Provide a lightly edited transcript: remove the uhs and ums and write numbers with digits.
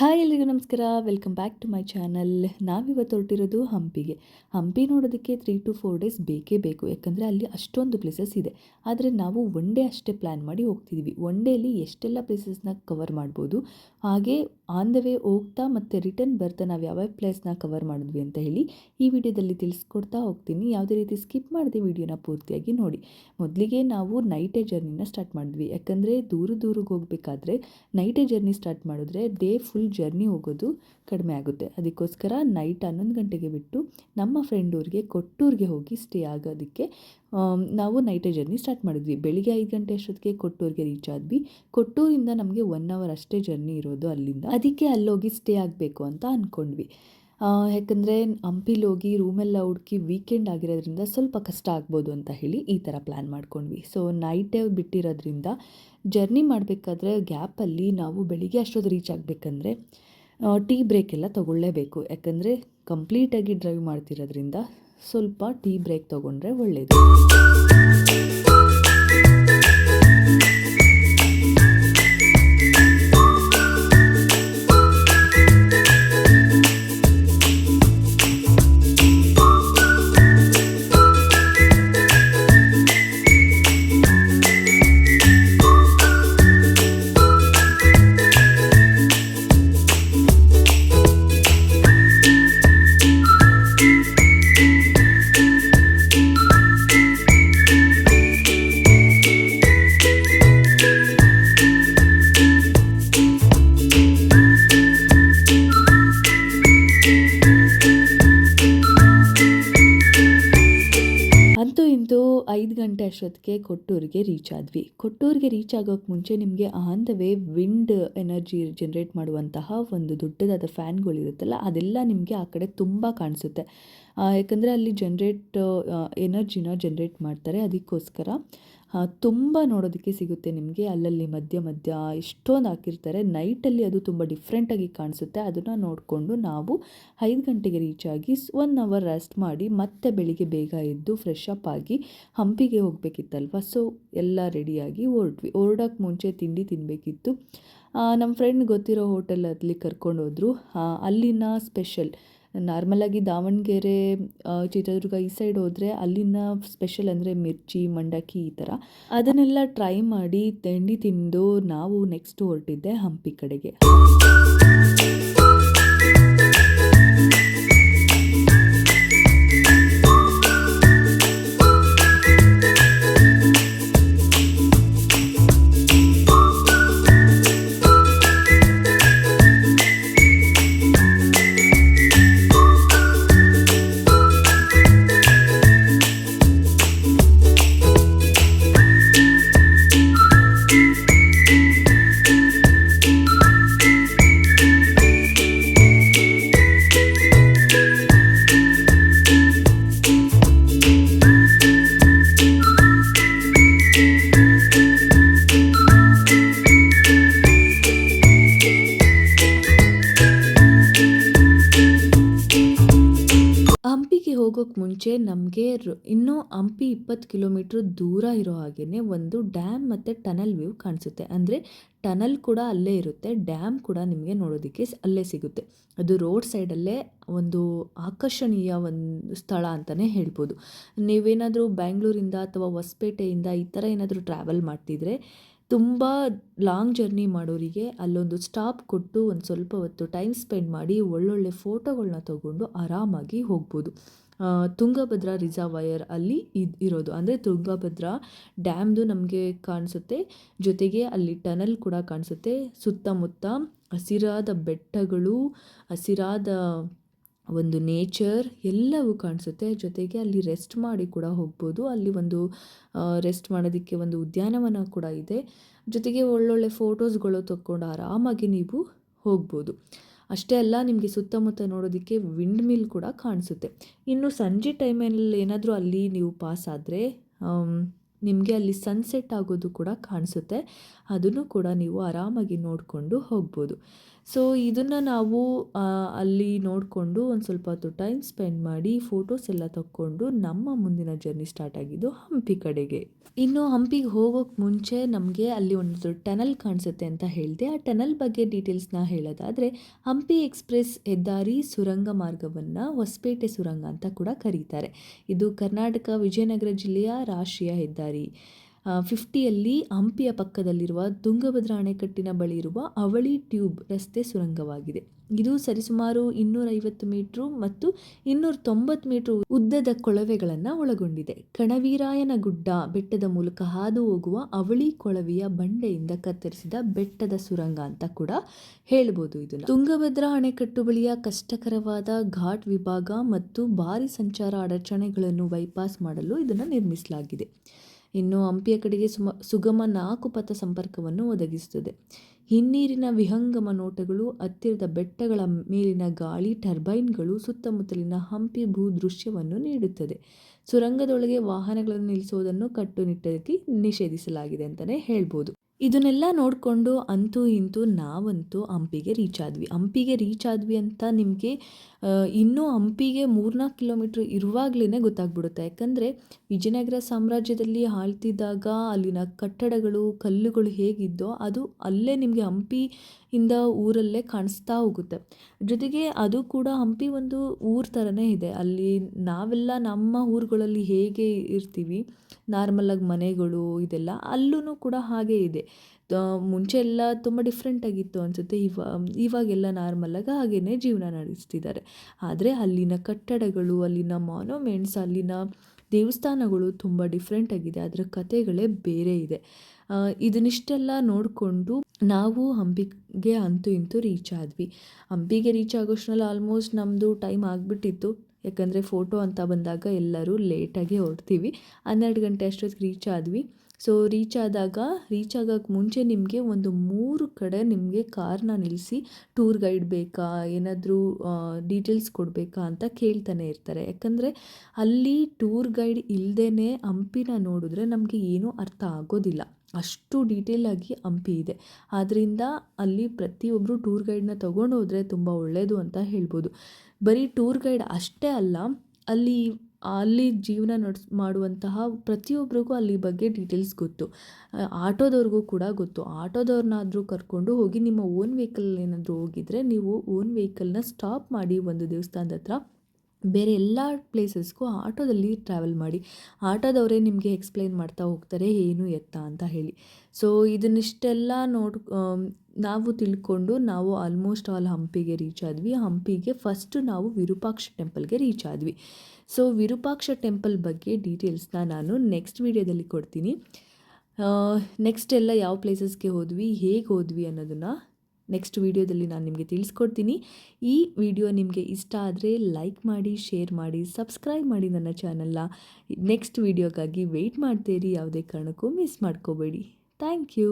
Hi ಎಲ್ರಿಗೂ ನಮಸ್ಕಾರ. Welcome back to my channel. ನಾವಿವತ್ತು ಹೊರಟಿರೋದು ಹಂಪಿಗೆ. ಹಂಪಿ ನೋಡೋದಕ್ಕೆ 3 to 4 ಡೇಸ್ ಬೇಕೇ ಬೇಕು, ಯಾಕಂದರೆ ಅಲ್ಲಿ ಅಷ್ಟೊಂದು ಪ್ಲೇಸಸ್ ಇದೆ. ಆದರೆ ನಾವು ಒನ್ ಡೇ ಅಷ್ಟೇ ಪ್ಲ್ಯಾನ್ ಮಾಡಿ ಹೋಗ್ತಿದ್ವಿ. ಒನ್ ಡೇಲಿ ಎಷ್ಟೆಲ್ಲ ಪ್ಲೇಸಸ್ನ ಕವರ್ ಮಾಡ್ಬೋದು, ಹಾಗೆ ಆನ್ ದ ವೇ ಹೋಗ್ತಾ ಮತ್ತು ರಿಟರ್ನ್ ಬರ್ತಾ ನಾವು ಯಾವ್ಯಾವ ಪ್ಲೇಸ್ನ ಕವರ್ ಮಾಡಿದ್ವಿ ಅಂತ ಹೇಳಿ ಈ ವಿಡಿಯೋದಲ್ಲಿ ತಿಳಿಸ್ಕೊಡ್ತಾ ಹೋಗ್ತೀನಿ. ಯಾವುದೇ ರೀತಿ ಸ್ಕಿಪ್ ಮಾಡದೆ ವಿಡಿಯೋನ ಪೂರ್ತಿಯಾಗಿ ನೋಡಿ. ಮೊದಲಿಗೆ ನಾವು ನೈಟೇ ಜರ್ನಿನ ಸ್ಟಾರ್ಟ್ ಮಾಡಿದ್ವಿ, ಯಾಕಂದರೆ ದೂರಕ್ಕೆ ಹೋಗಬೇಕಾದ್ರೆ ನೈಟೇ ಜರ್ನಿ ಸ್ಟಾರ್ಟ್ ಮಾಡಿದ್ರೆ ಡೇ ಫುಲ್ ಜರ್ನಿ ಹೋಗೋದು ಕಡಿಮೆ ಆಗುತ್ತೆ. ಅದಕ್ಕೋಸ್ಕರ ನೈಟ್ 11 ಗಂಟೆಗೆ ಬಿಟ್ಟು ನಮ್ಮ ಫ್ರೆಂಡ್ ಊರಿಗೆ ಕೊಟ್ಟೂರಿಗೆ ಹೋಗಿ ಸ್ಟೇ ಆಗೋದಕ್ಕೆ ನಾವು ನೈಟೇ ಜರ್ನಿ ಸ್ಟಾರ್ಟ್ ಮಾಡಿದ್ವಿ. ಬೆಳಿಗ್ಗೆ 5 ಗಂಟೆ ಅಷ್ಟೊತ್ತಿಗೆ ಕೊಟ್ಟೂರಿಗೆ ರೀಚ್ ಆದ್ವಿ. ಕೊಟ್ಟೂರಿಂದ ನಮಗೆ 1 ಅವರ್ ಅಷ್ಟೇ ಜರ್ನಿ ಇರೋದು ಅಲ್ಲಿಂದ. ಅದಕ್ಕೆ ಅಲ್ಲೋಗಿ ಸ್ಟೇ ಆಗಬೇಕು ಅಂತ ಅಂದ್ಕೊಂಡ್ವಿ. ಯಾಕಂದರೆ ಹಂಪಿಲಿ ಹೋಗಿ ರೂಮೆಲ್ಲ ಹುಡುಕಿ ವೀಕೆಂಡ್ ಆಗಿರೋದ್ರಿಂದ ಸ್ವಲ್ಪ ಕಷ್ಟ ಆಗ್ಬೋದು ಅಂತ ಹೇಳಿ ಈ ಥರ ಪ್ಲ್ಯಾನ್ ಮಾಡ್ಕೊಂಡ್ವಿ. ಸೊ ನೈಟೇ ಬಿಟ್ಟಿರೋದ್ರಿಂದ ಜರ್ನಿ ಮಾಡಬೇಕಾದ್ರೆ ಗ್ಯಾಪಲ್ಲಿ ನಾವು ಬೆಳಿಗ್ಗೆ ಅಷ್ಟೊತ್ತು ರೀಚ್ ಆಗಬೇಕಂದ್ರೆ ಟೀ ಬ್ರೇಕ್ ಎಲ್ಲ ತೊಗೊಳ್ಳೇಬೇಕು. ಯಾಕಂದರೆ ಕಂಪ್ಲೀಟಾಗಿ ಡ್ರೈವ್ ಮಾಡ್ತಿರೋದ್ರಿಂದ ಸ್ವಲ್ಪ ಟೀ ಬ್ರೇಕ್ ತೊಗೊಂಡ್ರೆ ಒಳ್ಳೆಯದು. ಅಂತೂ ಇಂತೂ 5 ಗಂಟೆ ಅಷ್ಟೊತ್ತಿಗೆ ಕೊಟ್ಟೂರಿಗೆ ರೀಚ್ ಆದ್ವಿ. ಕೊಟ್ಟೂರಿಗೆ ರೀಚ್ ಆಗೋಕ್ಕೆ ಮುಂಚೆ ನಿಮಗೆ on the way wind energy generate ಮಾಡುವಂತಹ ಒಂದು ದೊಡ್ಡದಾದ ಫ್ಯಾನ್ಗಳಿರುತ್ತಲ್ಲ, ಅದೆಲ್ಲ ನಿಮಗೆ ಆ ಕಡೆ ತುಂಬ ಕಾಣಿಸುತ್ತೆ. ಯಾಕಂದರೆ ಅಲ್ಲಿ ಎನರ್ಜಿನ ಜನ್ರೇಟ್ ಮಾಡ್ತಾರೆ. ಅದಕ್ಕೋಸ್ಕರ ತುಂಬ ನೋಡೋದಕ್ಕೆ ಸಿಗುತ್ತೆ ನಿಮಗೆ. ಅಲ್ಲಲ್ಲಿ ಮಧ್ಯ ಎಷ್ಟೊಂದು ಹಾಕಿರ್ತಾರೆ. ನೈಟಲ್ಲಿ ಅದು ತುಂಬ ಡಿಫ್ರೆಂಟಾಗಿ ಕಾಣಿಸುತ್ತೆ. ಅದನ್ನು ನೋಡಿಕೊಂಡು ನಾವು 5 ಗಂಟೆಗೆ ರೀಚ್ ಆಗಿ 1 ಅವರ್ ರೆಸ್ಟ್ ಮಾಡಿ ಮತ್ತೆ ಬೆಳಿಗ್ಗೆ ಬೇಗ ಎದ್ದು ಫ್ರೆಶ್ ಅಪ್ ಆಗಿ ಹಂಪಿಗೆ ಹೋಗಬೇಕಿತ್ತಲ್ವ. ಸೊ ಎಲ್ಲ ರೆಡಿಯಾಗಿ ಹೊರಡೋಕ್ಕೆ ಮುಂಚೆ ತಿಂಡಿ ತಿನ್ನಬೇಕಿತ್ತು. ನಮ್ಮ ಫ್ರೆಂಡ್ ಗೊತ್ತಿರೋ ಹೋಟೆಲಲ್ಲಿ ಕರ್ಕೊಂಡು ಹೋದರು. ಅಲ್ಲಿನ ಸ್ಪೆಷಲ್ ನಾರ್ಮಲಾಗಿ ದಾವಣಗೆರೆ, ಚಿತ್ರದುರ್ಗ ಈ ಸೈಡ್ ಹೋದರೆ ಅಲ್ಲಿನ ಸ್ಪೆಷಲ್ ಅಂದರೆ ಮಿರ್ಚಿ, ಮಂಡಕ್ಕಿ ಈ ಥರ ಅದನ್ನೆಲ್ಲ ಟ್ರೈ ಮಾಡಿ ತಿಂಡಿ ತಿಂದು ನಾವು ನೆಕ್ಸ್ಟ್ ಹೊರಟಿದ್ದೆ ಹಂಪಿ ಕಡೆಗೆ. ಹಂಪಿಗೆ ಹೋಗೋಕ್ಕೆ ಮುಂಚೆ ನಮಗೆ ಇನ್ನೂ ಹಂಪಿ 20 ಕಿಲೋಮೀಟ್ರ್ ದೂರ ಇರೋ ಹಾಗೆಯೇ ಒಂದು ಡ್ಯಾಮ್ ಮತ್ತು ಟನಲ್ ವ್ಯೂ ಕಾಣಿಸುತ್ತೆ. ಅಂದರೆ ಟನಲ್ ಕೂಡ ಅಲ್ಲೇ ಇರುತ್ತೆ, ಡ್ಯಾಮ್ ಕೂಡ ನಿಮಗೆ ನೋಡೋದಕ್ಕೆ ಅಲ್ಲೇ ಸಿಗುತ್ತೆ. ಅದು ರೋಡ್ ಸೈಡಲ್ಲೇ ಒಂದು ಆಕರ್ಷಣೀಯ ಒಂದು ಸ್ಥಳ ಅಂತಲೇ ಹೇಳ್ಬೋದು. ನೀವೇನಾದರೂ ಬ್ಯಾಂಗ್ಳೂರಿಂದ ಅಥವಾ ಹೊಸಪೇಟೆಯಿಂದ ಈ ಥರ ಏನಾದರೂ ಟ್ರಾವೆಲ್ ಮಾಡ್ತಿದ್ರೆ ತುಂಬ ಲಾಂಗ್ ಜರ್ನಿ ಮಾಡೋರಿಗೆ ಅಲ್ಲೊಂದು ಸ್ಟಾಪ್ ಕೊಟ್ಟು ಒಂದು ಸ್ವಲ್ಪ ಹೊತ್ತು ಟೈಮ್ ಸ್ಪೆಂಡ್ ಮಾಡಿ ಒಳ್ಳೊಳ್ಳೆ ಫೋಟೋಗಳನ್ನ ತೊಗೊಂಡು ಆರಾಮಾಗಿ ಹೋಗ್ಬೋದು. ತುಂಗಭದ್ರಾ ರಿಸರ್ವಾಯರ್ ಅಲ್ಲಿ ಇರೋದು, ಅಂದರೆ ತುಂಗಭದ್ರಾ ಡ್ಯಾಮ್ದು ನಮಗೆ ಕಾಣಿಸುತ್ತೆ. ಜೊತೆಗೆ ಅಲ್ಲಿ ಟನಲ್ ಕೂಡ ಕಾಣಿಸುತ್ತೆ. ಸುತ್ತಮುತ್ತ ಹಸಿರಾದ ಬೆಟ್ಟಗಳು, ಹಸಿರಾದ ಒಂದು ನೇಚರ್ ಎಲ್ಲವೂ ಕಾಣಿಸುತ್ತೆ. ಜೊತೆಗೆ ಅಲ್ಲಿ ರೆಸ್ಟ್ ಮಾಡಿ ಕೂಡ ಹೋಗ್ಬೋದು. ಅಲ್ಲಿ ಒಂದು ರೆಸ್ಟ್ ಮಾಡೋದಕ್ಕೆ ಒಂದು ಉದ್ಯಾನವನ ಕೂಡ ಇದೆ. ಜೊತೆಗೆ ಒಳ್ಳೊಳ್ಳೆ ಫೋಟೋಸ್ಗಳು ತಕ್ಕೊಂಡು ಆರಾಮಾಗಿ ನೀವು ಹೋಗ್ಬೋದು. ಅಷ್ಟೇ ಅಲ್ಲ, ನಿಮಗೆ ಸುತ್ತಮುತ್ತ ನೋಡೋದಕ್ಕೆ ವಿಂಡ್ ಮಿಲ್ ಕೂಡ ಕಾಣಿಸುತ್ತೆ. ಇನ್ನು ಸಂಜೆ ಟೈಮಲ್ಲಿ ಏನಾದರೂ ಅಲ್ಲಿ ನೀವು ಪಾಸ್ ಆದರೆ ನಿಮಗೆ ಅಲ್ಲಿ ಸನ್ಸೆಟ್ ಆಗೋದು ಕೂಡ ಕಾಣಿಸುತ್ತೆ. ಅದನ್ನು ಕೂಡ ನೀವು ಆರಾಮಾಗಿ ನೋಡಿಕೊಂಡು ಹೋಗ್ಬೋದು. ಸೊ ಇದನ್ನು ನಾವು ಅಲ್ಲಿ ನೋಡಿಕೊಂಡು ಒಂದು ಸ್ವಲ್ಪ ಹೊತ್ತು ಟೈಮ್ ಸ್ಪೆಂಡ್ ಮಾಡಿ ಫೋಟೋಸ್ ಎಲ್ಲ ತಕ್ಕೊಂಡು ನಮ್ಮ ಮುಂದಿನ ಜರ್ನಿ ಸ್ಟಾರ್ಟ್ ಆಗಿದ್ದು ಹಂಪಿ ಕಡೆಗೆ. ಇನ್ನು ಹಂಪಿಗೆ ಹೋಗೋಕ್ಕೆ ಮುಂಚೆ ನಮಗೆ ಅಲ್ಲಿ ಒಂದು ಟನಲ್ ಕಾಣಿಸುತ್ತೆ ಅಂತ ಹೇಳಿದೆ. ಆ ಟನಲ್ ಬಗ್ಗೆ ಡೀಟೇಲ್ಸ್ನ ಹೇಳೋದಾದರೆ, ಹಂಪಿ ಎಕ್ಸ್ಪ್ರೆಸ್ ಹೆದ್ದಾರಿ ಸುರಂಗ ಮಾರ್ಗವನ್ನು ಹೊಸಪೇಟೆ ಸುರಂಗ ಅಂತ ಕೂಡ ಕರೀತಾರೆ. ಇದು ಕರ್ನಾಟಕ ವಿಜಯನಗರ ಜಿಲ್ಲೆಯ ರಾಷ್ಟ್ರೀಯ ಹೆದ್ದಾರಿ 50ಯಲ್ಲಿ ಹಂಪಿಯ ಪಕ್ಕದಲ್ಲಿರುವ ತುಂಗಭದ್ರಾ ಅಣೆಕಟ್ಟಿನ ಬಳಿ ಇರುವ ಅವಳಿ ಟ್ಯೂಬ್ ರಸ್ತೆ ಸುರಂಗವಾಗಿದೆ. ಇದು ಸರಿಸುಮಾರು 250 ಮೀಟ್ರು ಮತ್ತು 290 ಮೀಟ್ರು ಉದ್ದದ ಕೊಳವೆಗಳನ್ನು ಒಳಗೊಂಡಿದೆ. ಕಣವೀರಾಯನ ಗುಡ್ಡ ಬೆಟ್ಟದ ಮೂಲಕ ಹಾದು ಹೋಗುವ ಅವಳಿ ಕೊಳವೆಯ ಬಂಡೆಯಿಂದ ಕತ್ತರಿಸಿದ ಬೆಟ್ಟದ ಸುರಂಗ ಅಂತ ಕೂಡ ಹೇಳ್ಬೋದು. ಇದನ್ನು ತುಂಗಭದ್ರಾ ಅಣೆಕಟ್ಟು ಬಳಿಯ ಕಷ್ಟಕರವಾದ ಘಾಟ್ ವಿಭಾಗ ಮತ್ತು ಭಾರಿ ಸಂಚಾರ ಅಡಚಣೆಗಳನ್ನು ಬೈಪಾಸ್ ಮಾಡಲು ಇದನ್ನು ನಿರ್ಮಿಸಲಾಗಿದೆ. ಇನ್ನು ಹಂಪಿಯ ಕಡೆಗೆ ಸುಗಮ 4 ಪಥ ಸಂಪರ್ಕವನ್ನು ಒದಗಿಸುತ್ತದೆ. ಹಿನ್ನೀರಿನ ವಿಹಂಗಮ ನೋಟಗಳು, ಹತ್ತಿರದ ಬೆಟ್ಟಗಳ ಮೇಲಿನ ಗಾಳಿ ಟರ್ಬೈನ್ಗಳು ಸುತ್ತಮುತ್ತಲಿನ ಹಂಪಿ ಭೂದೃಶ್ಯವನ್ನು ನೀಡುತ್ತದೆ. ಸುರಂಗದೊಳಗೆ ವಾಹನಗಳನ್ನು ನಿಲ್ಲಿಸುವುದನ್ನು ಕಟ್ಟುನಿಟ್ಟಾಗಿ ನಿಷೇಧಿಸಲಾಗಿದೆ ಅಂತಲೇ ಹೇಳ್ಬೋದು. ಇದನ್ನೆಲ್ಲ ನೋಡಿಕೊಂಡು ಅಂತೂ ಇಂತೂ ನಾವಂತೂ ಹಂಪಿಗೆ ರೀಚ್ ಆದ್ವಿ ಅಂತ ನಿಮಗೆ ಇನ್ನೂ ಹಂಪಿಗೆ 3-4 ಕಿಲೋಮೀಟ್ರ್ ಇರುವಾಗಲೇ ಗೊತ್ತಾಗ್ಬಿಡುತ್ತೆ. ಯಾಕಂದರೆ ವಿಜಯನಗರ ಸಾಮ್ರಾಜ್ಯದಲ್ಲಿ ಆಳ್ತಿದ್ದಾಗ ಅಲ್ಲಿನ ಕಟ್ಟಡಗಳು ಕಲ್ಲುಗಳು ಹೇಗಿದ್ದೋ ಅದು ಅಲ್ಲೇ ನಿಮಗೆ ಹಂಪಿಯಿಂದ ಊರಲ್ಲೇ ಕಾಣಿಸ್ತಾ ಹೋಗುತ್ತೆ. ಜೊತೆಗೆ ಅದು ಕೂಡ ಹಂಪಿ ಒಂದು ಊರ ಥರನೇ ಇದೆ. ಅಲ್ಲಿ ನಾವೆಲ್ಲ ನಮ್ಮ ಊರುಗಳಲ್ಲಿ ಹೇಗೆ ಇರ್ತೀವಿ ನಾರ್ಮಲಾಗಿ ಮನೆಗಳು ಇದೆಲ್ಲ, ಅಲ್ಲೂ ಕೂಡ ಹಾಗೇ ಇದೆ. ಮುಂಚೆ ಎಲ್ಲ ತುಂಬ ಡಿಫ್ರೆಂಟಾಗಿತ್ತು ಅನಿಸುತ್ತೆ. ಇವಾಗೆಲ್ಲ ನಾರ್ಮಲಾಗಿ ಹಾಗೇ ಜೀವನ ನಡೆಸ್ತಿದ್ದಾರೆ. ಆದರೆ ಅಲ್ಲಿನ ಕಟ್ಟಡಗಳು, ಅಲ್ಲಿನ ಮಾನ್ಯುಮೆಂಟ್ಸ್, ಅಲ್ಲಿನ ದೇವಸ್ಥಾನಗಳು ತುಂಬ ಡಿಫ್ರೆಂಟಾಗಿದೆ. ಅದರ ಕಥೆಗಳೇ ಬೇರೆ ಇದೆ. ಇದನ್ನಿಷ್ಟೆಲ್ಲ ನೋಡಿಕೊಂಡು ನಾವು ಹಂಪಿಗೆ ಅಂತೂ ಇಂತೂ ರೀಚ್ ಆದ್ವಿ. ಹಂಪಿಗೆ ರೀಚ್ ಆಗೋಷ್ಟರಲ್ಲಿ ಆಲ್ಮೋಸ್ಟ್ ನಮ್ಮದು ಟೈಮ್ ಆಗಿಬಿಟ್ಟಿತ್ತು. ಯಾಕಂದರೆ ಫೋಟೋ ಅಂತ ಬಂದಾಗ ಎಲ್ಲರೂ ಲೇಟಾಗಿ ಹೊರಡ್ತೀವಿ. 12 ಗಂಟೆ ಅಷ್ಟೊತ್ತಿಗೆ ರೀಚ್ ಆದ್ವಿ. ಸೊ ರೀಚ್ ಆಗೋಕ್ಕೆ ಮುಂಚೆ ನಿಮಗೆ ಒಂದು 3 ಕಡೆ ನಿಮಗೆ ಕಾರ್ನ ನಿಲ್ಲಿಸಿ ಟೂರ್ ಗೈಡ್ ಬೇಕಾ, ಏನಾದರೂ ಡೀಟೇಲ್ಸ್ ಕೊಡಬೇಕಾ ಅಂತ ಕೇಳ್ತಾನೆ ಇರ್ತಾರೆ. ಯಾಕಂದರೆ ಅಲ್ಲಿ ಟೂರ್ ಗೈಡ್ ಇಲ್ಲದೇ ಹಂಪಿನ ನೋಡಿದ್ರೆ ನಮಗೆ ಏನೂ ಅರ್ಥ ಆಗೋದಿಲ್ಲ. ಅಷ್ಟು ಡೀಟೇಲಾಗಿ ಹಂಪಿ ಇದೆ. ಆದ್ದರಿಂದ ಅಲ್ಲಿ ಪ್ರತಿಯೊಬ್ಬರು ಟೂರ್ ಗೈಡ್ನ ತೊಗೊಂಡು ಹೋದರೆ ತುಂಬ ಒಳ್ಳೆಯದು ಅಂತ ಹೇಳ್ಬೋದು. ಬರೀ ಟೂರ್ ಗೈಡ್ ಅಷ್ಟೇ ಅಲ್ಲ, ಅಲ್ಲಿ ಜೀವನ ಮಾಡುವಂತಹ ಪ್ರತಿಯೊಬ್ಬರಿಗೂ ಅಲ್ಲಿ ಬಗ್ಗೆ ಡೀಟೇಲ್ಸ್ ಗೊತ್ತು. ಆಟೋದವ್ರಿಗೂ ಕೂಡ ಗೊತ್ತು. ಆಟೋದವ್ರನ್ನಾದರೂ ಕರ್ಕೊಂಡು ಹೋಗಿ ನಿಮ್ಮ ಓನ್ ವೆಹಿಕಲ್ ಏನಾದರೂ ಹೋಗಿದ್ರೆ ನೀವು ಓನ್ ವೆಹಿಕಲ್ನ ಸ್ಟಾಪ್ ಮಾಡಿ ಒಂದು ದೇವಸ್ಥಾನದ ಹತ್ರ ಬೇರೆ ಎಲ್ಲ ಪ್ಲೇಸಸ್ಗೂ ಆಟೋದಲ್ಲಿ ಟ್ರಾವೆಲ್ ಮಾಡಿ. ಆಟೋದವರೇ ನಿಮಗೆ ಎಕ್ಸ್ಪ್ಲೈನ್ ಮಾಡ್ತಾ ಹೋಗ್ತಾರೆ ಏನು ಎತ್ತ ಅಂತ ಹೇಳಿ. ಸೊ ಇದನ್ನಿಷ್ಟೆಲ್ಲ ನಾವು ತಿಳ್ಕೊಂಡು ನಾವು ಆಲ್ಮೋಸ್ಟ್ ಆಲ್ ಹಂಪಿಗೆ ರೀಚ್ ಆದ್ವಿ. ಹಂಪಿಗೆ ಫಸ್ಟು ನಾವು ವಿರೂಪಾಕ್ಷ ಟೆಂಪಲ್ಗೆ ರೀಚ್ ಆದ್ವಿ. ಸೊ ವಿರೂಪಾಕ್ಷ ಟೆಂಪಲ್ ಬಗ್ಗೆ ಡೀಟೇಲ್ಸ್ನ ನಾನು ನೆಕ್ಸ್ಟ್ ವೀಡಿಯೋದಲ್ಲಿ ಕೊಡ್ತೀನಿ. ನೆಕ್ಸ್ಟ್ ಎಲ್ಲ ಯಾವ ಪ್ಲೇಸಸ್ಗೆ ಹೋದ್ವಿ, ಹೇಗೆ ಹೋದ್ವಿ ಅನ್ನೋದನ್ನು ನೆಕ್ಸ್ಟ್ ವೀಡಿಯೋದಲ್ಲಿ ನಾನು ನಿಮಗೆ ತಿಳಿಸ್ಕೊಡ್ತೀನಿ. ಈ ವಿಡಿಯೋ ನಿಮಗೆ ಇಷ್ಟ ಆದರೆ ಲೈಕ್ ಮಾಡಿ, ಶೇರ್ ಮಾಡಿ, ಸಬ್ಸ್ಕ್ರೈಬ್ ಮಾಡಿ ನನ್ನ ಚಾನಲ್ನ. ನೆಕ್ಸ್ಟ್ ವೀಡಿಯೋಗಾಗಿ ವೆಯ್ಟ್ ಮಾಡ್ತೀರಿ. ಯಾವುದೇ ಕಾರಣಕ್ಕೂ ಮಿಸ್ ಮಾಡ್ಕೋಬೇಡಿ. Thank you.